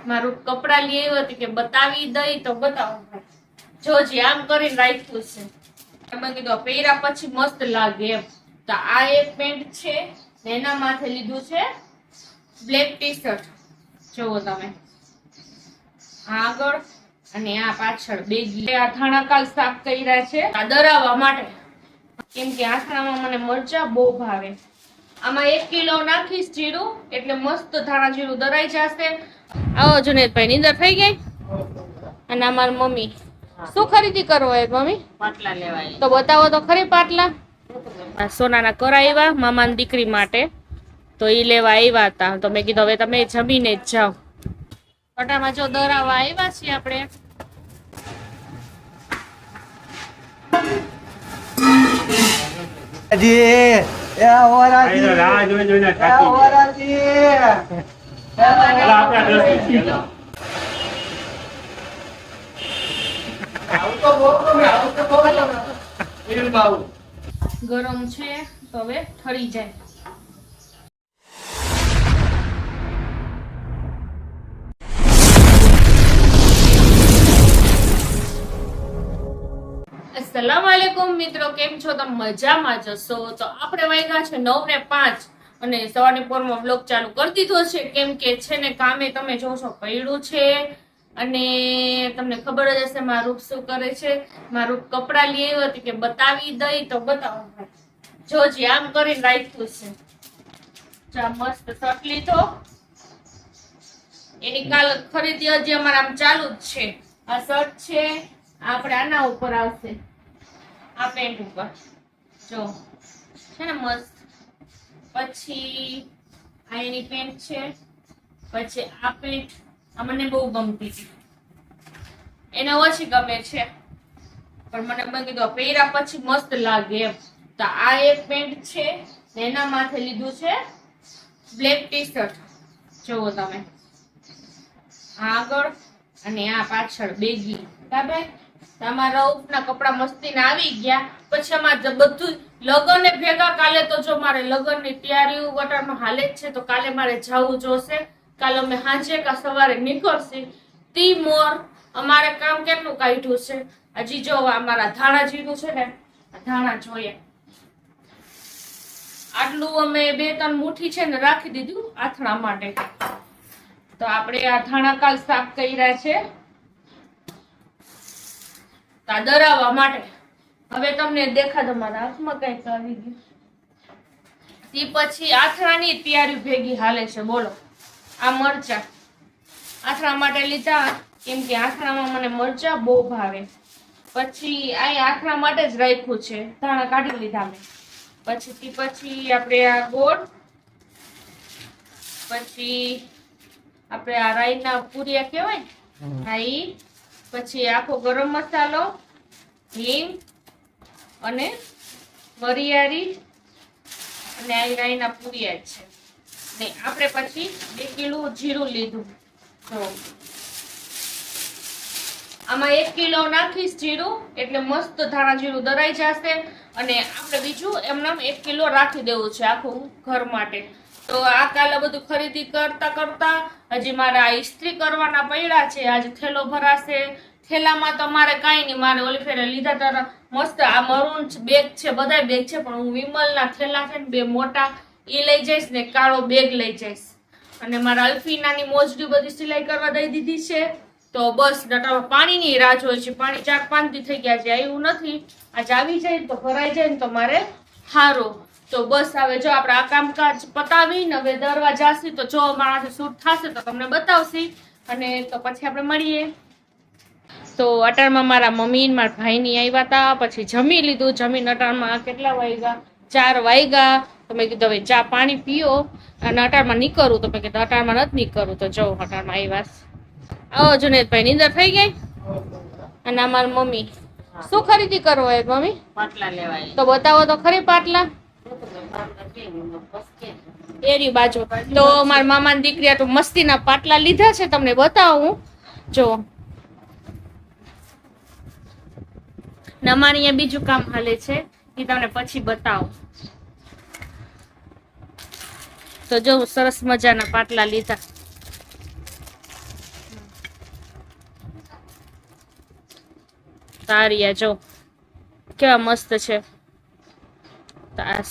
મારું કપડા લઈ આવ્યો હતી કે બતાવી દઈ તો બતાવો. જો જે આમ કરીને રાખ્યું છે. મેં કીધું પહેર્યા પછી મસ્ત લાગે એમ. તો આ એક પેન્ટ છે, એના માથે લીધું છે બ્લેક ટી શર્ટ. જોવો તમે આગળ અને આ પાછળ બેગી. આ ધાણા કાલ સાફ કર્યા છે આ દરાવવા માટે, કેમ કે આથણામાં મને મરચા બહુ ભાવે. આમાં 1 કિલો નાખીશ જીરું, એટલે મસ્ત ધાણા જીરું દરાઈ જશે. આવો જુનેદભાઈ, નીંદર થઈ ગઈ? અને અમારી મમ્મી શું ખરીદી કરો હોય મમ્મી? પાટલા લેવાય. તો બતાવો તો ખરી પાટલા. સોનાના કરાવ્યા મામાની દીકરી માટે, તો ઈ લેવા આવ્યા હતા. તો મેં કીધું હવે તમે જમીને જ જાઓ. પટામાં જો દરાવા આવ્યા છીએ આપણે. ગરમ છે તો હવે ઠરી જાય. अस्सलाम वालेकुम મિત્રો, કેમ છો તમે? મજામાં જશો? તો આપણે વાગ્યા છે 9:05 અને સવારની પોરમાં વ્લોગ ચાલુ કરી દીધો છે, કેમ કે છે ને કામે તમે જોશો પડ્યું છે. અને તમને ખબર જ હશે મારું શું કરે છે. મારું કપડા લઈ આવ્યો હતી કે બતાવી દઈ તો બતાવો. જો જે આમ કરીને રાખ્યું છે. ચા મસ્ત શર્ટ લીધો, એની કાલ ખરીદી હજી અમારે આમ ચાલુ જ છે. આ શર્ટ છે, આપણે આના ઉપર આવશે, આ પેન્ટ ઉપર જો છે ને મસ્ત. પછી આ એની પેન્ટ છે, પછી આ પેન્ટ આ મને બહુ ગમતી હતી, એને ઓછી ગમે છે પણ મને મેં કીધું પહેર્યા પછી મસ્ત લાગે એમ. તો આ એક પેન્ટ છે, એના માથે લીધું છે બ્લેક ટી શર્ટ. જોવો તમે આગળ અને આ પાછળ બેગી. બરાબર, તમારા ઉપના કપડા મસ્તીના આવી ગયા. પછી અમારે બધું લગ્ન ને ભેગા. કાલે તો જો મારે લગ્ન ની તૈયારી વટારમાં હાલે જ છે, તો કાલે મારે જવું જોશે. કાલે અમે સાંજે કા સવારે નીકળશે. તી મોર અમારે કામ કેટલું કાઢ્યું છે. હજી જો અમારા ધાણા જીરું છે ને, ધાણા જોઈએ આટલું અમે 2-3 મુઠ્ઠી છે ને રાખી દીધું આથણા માટે. તો આપણે આ ધાણા કાલ સાફ કર્યા છે દરાવવા માટે. હવે તમને દેખાડો મારા હાથમાં કઈક આવી ગયું. તે પછી આથણાની તૈયારી ભેગી હાલે છે. બોલો, આ મરચા આથણા માટે લીધા, કેમ કે આથણામાં મને મરચા બહુ ભાવે. પછી આ આથણા માટે જ રાખ્યું છે, ધાણા કાઢી લીધા મેં. પછી આપણે આ ગોળ, પછી આપણે આ રાઈના પૂરિયા કહેવાય રાઈ, પછી આખો ગરમ મસાલો, હિંગ અને વરિયાળી અને આ રાઈના પૂરિયા છે. ને આપણે પછી 2 કિલો જીરું લીધું. તો આમાં 1 કિલો નાખીશ જીરું, એટલે મસ્ત ધાણા જીરું દરાઈ જશે. અને આપણે બીજું એમને 1 કિલો રાખી દેવું છે આખું ઘર માટે. તો આ કાલે બધું ખરીદી કરતા હજી મારે આ ઇસ્ત્રી કરવાના પડ્યા છે. આજે થેલો ભરાશે. થેલામાં તો મારે કાંઈ નહીં, મારે ઓલી ફેરે લીધા હતા મસ્ત આ મરૂન બેગ છે, બધા બેગ છે, પણ હું વિમલના થેલા છે ને 2 મોટા એ લઈ જઈશ ને કાળો બેગ લઈ જઈશ. અને મારા અલ્ફીનાની મોજડી બધી સિલાઈ કરવા દઈ દીધી છે. તો બસ ડટામાં પાણીની રાહ જોઈ છે. પાણી 4-5 દી થઈ ગયા છે, આવ્યું નથી. આજે આવી જાય તો ભરાઈ જાય ને તો મારે સારું. તો બસ હવે જો આપણે આ કામકાજ પતાવીને હવે દરવા જાસી, તો જો મારાથી શૂટ થશે તો તમને બતાવશી. અને તો પછી આપણે મળીએ. તો અટાણમાં મારા મમ્મી ને મારા ભાઈની આવ્યા હતા, પછી જમી લીધું. જમીન અટાણમાં કેટલા વાગ્યા? 4 વાગ્યા. તો મેં કીધું હવે ચા પાણી પીઓ અને અટાણમાં નીકળું. તો મેં કીધું અટાણમાં નથી નીકળવું. તો જો અટાણમાં આવ્યા. આવો જુનેદભાઈ, નીંદર થઈ ગઈ? અને અમારી મમ્મી શું ખરીદી કરો હોય મમ્મી? પાટલા લેવાય. તો બતાવો તો ખરી પાટલા. એરી બાજુ તો મારા મામાની દીકરી તો મસ્તીના પાટલા લીધા છે, તમને બતાવું. જો અમારે અહીંયા બીજું કામ હાલે છે, એ તમને પછી બતાવું. તો જો સરસ મજાના પાટલા લીધા. તારિયા જો કેવા મસ્ત છે.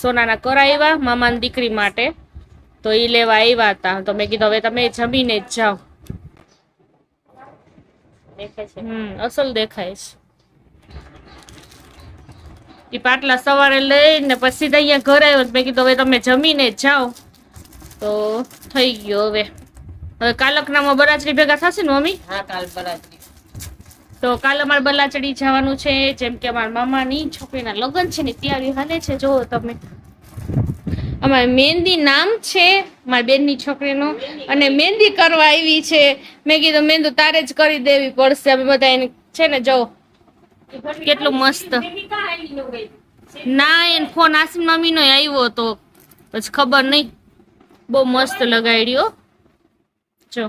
સોનાના કરાવ્યા મામાની દીકરી માટે, તો ઈ લેવા આવ્યા હતા. તો મેં કીધું હવે તમે જમીને જ જાઓ. અસલ દેખાય છે. ઈ પાટલા સવારે લઈને પછી અહીંયા ઘરે આવ્યો. મેં કીધું હવે તમે જમીને જ જાઓ. તો થઈ ગયો. હવે કાલકનામાં બરાચડી ભેગા થશે ને મમ્મી? હા, કાલ બરાચડી. તો કાલ અમારે બલાચડી જવાનું છે. જેમ કે અમારા મામાની છોકરીના લગ્ન છે ને તૈયારી હાલે છે. જો તમે અમારે મહેંદી નામ છે મારી બેનની છોકરીનું, અને મહેંદી કરવા આવી છે. મેં કીધું મહેંદી તારે જ કરી દેવી પડશે. અમે બધા એને છે ને જો કેટલું મસ્ત. ના એને ફોન આસિમ મમ્મી નો આવ્યો હતો, પછી ખબર નહીં. બહુ મસ્ત લગાડ્યો જો.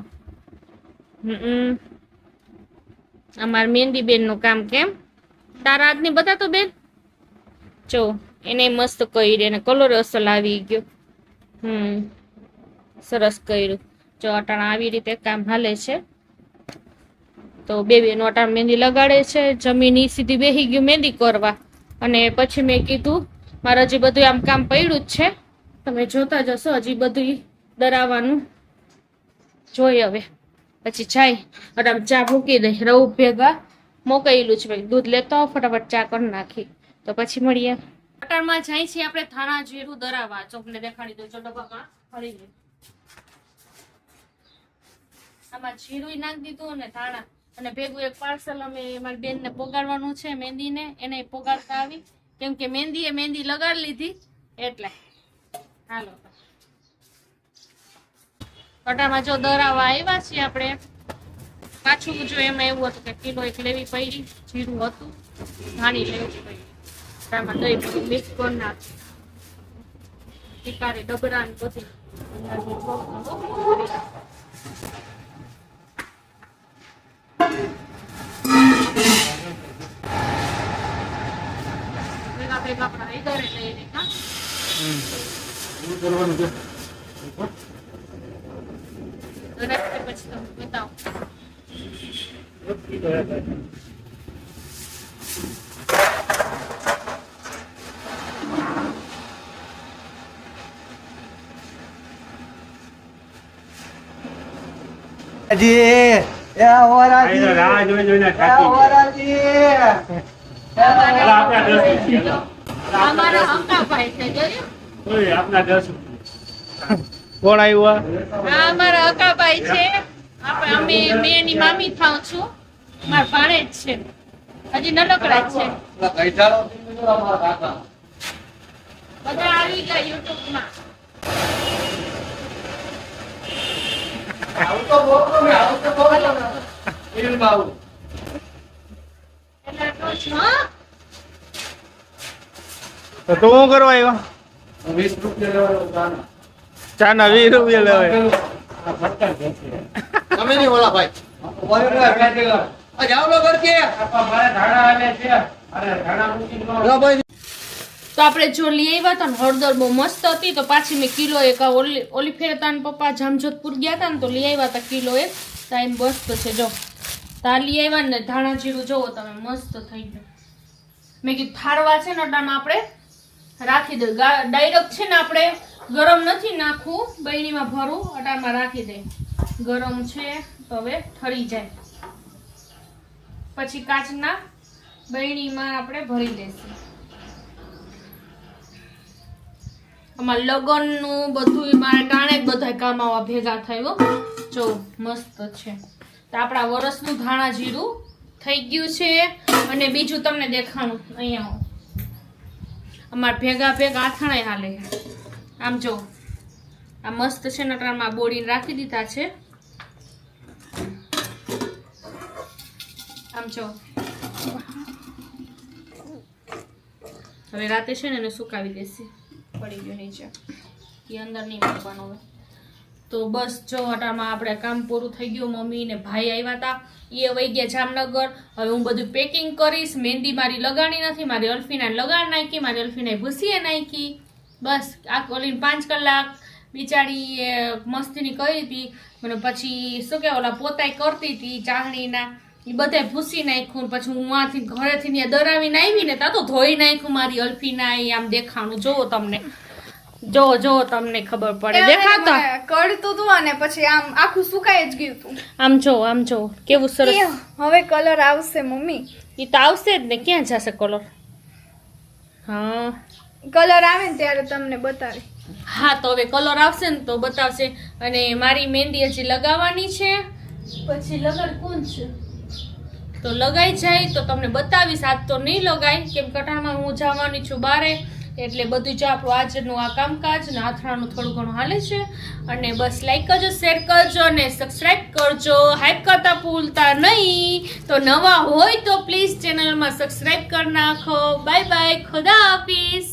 અમાર મહેંદી બેન નું કામ કેમ તારા હાથની બતાતો બેન જો. એને મસ્ત કર્યું, એને કલર અસલ આવી ગયો. સરસ કર્યું જો. અટાણા આવી રીતે કામ હાલે છે. તો બે બેનો અટાણ મહેંદી લગાડે છે. જમીની સીધી બેસી ગયું મહેંદી કરવા. અને પછી મેં કીધું મારે હજી બધું આમ કામ પડ્યું જ છે, તમે જોતા જશો. હજી બધું દરાવવાનું જોઈ. હવે પછી જાય અટામ ચા મૂકી દઈ. રવ ભેગા મોકલેલું છે, દૂધ લેતો ફટાફટ ચા કરી નાખી. તો પછી મળીએ. અટાણમાં જાય છે આપણે ધાણા જીરું દરાવા. ચોકને દેખાડી દો. જો ડબ્બામાં ભરી લે. આમાં જીરું નાખી દીધું અને ધાણા, અને ભેગું એક પાર્સલ અમે મારી બેન ને પોગાડવાનું છે મહેંદીને. એને પોગાડતા આવી કેમ કે મહેંદી લગાડી લીધી એટલે. હાલો કટામાં જો દરાવા આવ્યા છીએ આપણે. પાછું જો એમાં એવું હતું કે કિલો એક લેવી પડી, જીરું હતું, ધાણી લેવી પડી. આમાં દહીં મિક્સ કરી નાખી. ટીકારે ડબરા ને બધી કોણ આવ્યું? અમારા અકાભાઈ છે. અમે મેં એની મામી થાઉં છું. મારા ભાણેજ છે, હજી નનકડા છે. બધા આવી ગયા યુટ્યુબ માં. તો તું શું કરવા આવ્યો? 20 રૂપિયા ચા ના 20 રૂપિયા લેવાય. તમે નહીં ઓલા ભાઈ જાવ લો ઘર કે તો આપણે જો લઈ આવ્યા હતા ને હળદર બહુ મસ્ત હતી. તો પાછી મેં કિલો એક ઓલી ફેરતા ને પપ્પા જામજોધપુર ગયા હતા ને તો લઈ આવ્યા હતા કિલો એક. ટાઈમ મસ્ત છે જો. તા લઈ આવ્યા ને ધાણા જીરું જોવો તમે મસ્ત થઈ ગયું. મેં કીધું થાળવા છે ને અટામાં આપણે રાખી દઉં. ડાયરેક્ટ છે ને આપણે ગરમ નથી નાખવું, બૈણીમાં ભરું અટામાં રાખી દે. ગરમ છે તો હવે ઠરી જાય પછી કાચના બૈણીમાં આપણે ભરી દઈશું. અમારે લગ્ન નું બધું મારે ટાણે જ બધા કામ આવા ભેગા થયો. જો મસ્ત છે. તો આપણા વરસનું ધાણા જીરું થઈ ગયું છે. અને બીજું તમને દેખાણું અહીંયા અમારે ભેગા આથાણા હાલે. આમ જો આ મસ્ત છે નટરામાં બોળીને રાખી દીધા છે. આમ જો હવે રાતે છે ને એને સુકાવી દેશે. પડી ગયું નીચે, એ અંદર નહીં મૂકવાનું. હવે તો બસ જો અટામાં આપણે કામ પૂરું થઈ ગયું. મમ્મી ને ભાઈ આવ્યા હતા, એ વહી ગયા જામનગર. હવે હું બધું પેકિંગ કરીશ. મહેંદી મારી લગાડી નથી, મારી અલ્ફીના લગાડ નાખી, મારી અલ્ફીના ભૂસીએ નાખી. બસ આ ઓલી 5 કલાક બિચારી મસ્તીની કરી હતી. મને પછી શું કે ઓલા પોતાય કરતી હતી ચાહણીના. એ બધાય ભૂસી નાખ્યું ને પછી હું આથી ઘરેથી ત્યાં દરાવીને આવી ને ત્યાં તો ધોઈ નાખ્યું મારી અલ્ફીના આમ દેખાણું જોવો તમને જો તમને ખબર પડે દેખાતો કડતું હતું અને પછી આમ આખું સુકાઈ જ ગયું હતું. આમ જો કેવું સરસ હવે કલર આવશે મમ્મી. એ તો આવશે જ ને ક્યાં જશે કલર હા કલર આવે ને ત્યારે તમને બતાવી. હા તો હવે કલર આવશે ને તો બતાવશે અને મારી મહેંદી હજી લગાવવાની છે પછી લગન કોણ છે તો લગાઈ જાય તો તમને બતાવીશ. આજ તો નહીં લગાય કેમ કટાણમાં હું જવાની છું બારે એટલે બધું જ આપણું આજનું આ કામકાજ ને આથરાનું થોડું ઘણું હાલે છે અને બસ લાઈક કરજો શેર કરજો અને સબસ્ક્રાઇબ કરજો હાઈપ કરતા ભૂલતા નહીં. તો નવા હોય તો પ્લીઝ ચેનલમાં સબસ્ક્રાઇબ કરી નાખો. બાય બાય ખુદા હાફિઝ.